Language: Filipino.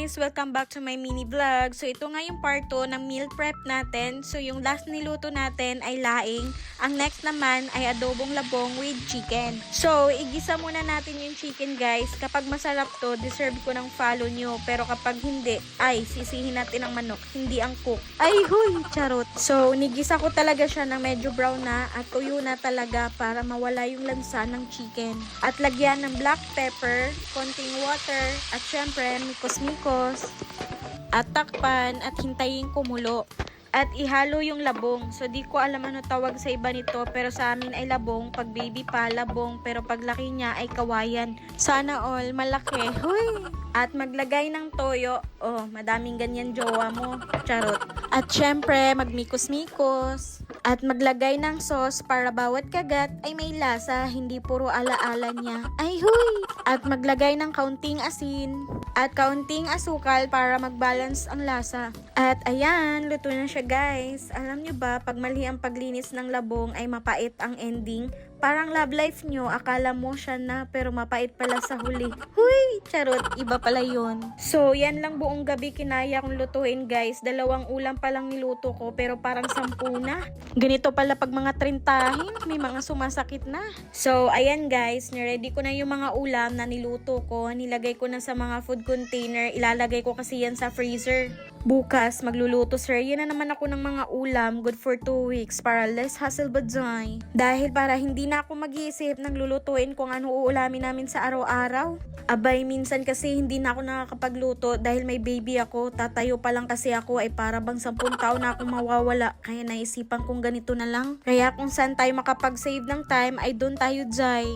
guys! Welcome back to my mini vlog. So ito nga yung part 2 ng meal prep natin. So yung last niluto natin ay laing. Ang next naman ay adobong labong with chicken. So igisa muna natin yung chicken guys. Kapag masarap to, deserve ko ng follow nyo. Pero kapag hindi, ay sisihin natin ang manok. Hindi ang cook. Ay huy! Charot! So nigisa ko talaga siya ng medyo brown na at tuyo na talaga para mawala yung lansa ng chicken. At lagyan ng black pepper, konting water, at syempre mikos-mikos. At takpan at hintayin kumulo. At ihalo yung labong. So di ko alam ano tawag sa iba nito, pero sa amin ay labong. Pag baby pa, labong. Pero pag laki niya ay kawayan. Sana all malaki. Huy! At maglagay ng toyo. Oh, madaming ganyan jowa mo. Charot. At syempre magmikos-mikos. At maglagay ng sauce para bawat kagat ay may lasa, hindi puro ala-ala niya. Ay huy! At maglagay ng kaunting asin at kaunting asukal para mag-balance ang lasa. At ayan, luto na siya guys. Alam nyo ba, pag mali ang paglinis ng labong ay mapait ang ending. Parang love life nyo, akala mo siya na pero mapait pala sa huli. Huy! Charot, iba pala yun. So, yan lang buong gabi kinaya kong lutuin guys. 2 ulam pa lang niluto ko pero parang 10 na. Ganito pala pag mga trintahin, may mga sumasakit na. So, ayan guys, niready ko na yung mga ulam na niluto ko. Nilagay ko na sa mga food container. Ilalagay ko kasi yan sa freezer. Bukas, magluluto sir. Yan na naman ako ng mga ulam. Good for 2 weeks para less hassle baday. Dahil para hindi na ako mag-iisip ng lulutuin kung ano uulamin namin sa araw-araw. Abay, minsan kasi hindi na ako nakakapagluto dahil may baby ako. Tatayo pa lang kasi ako ay para bang 10 taon na akong mawawala. Kaya naisipan kong ganito na lang. Kaya kung saan tayo makapag-save ng time ay doon tayo jay.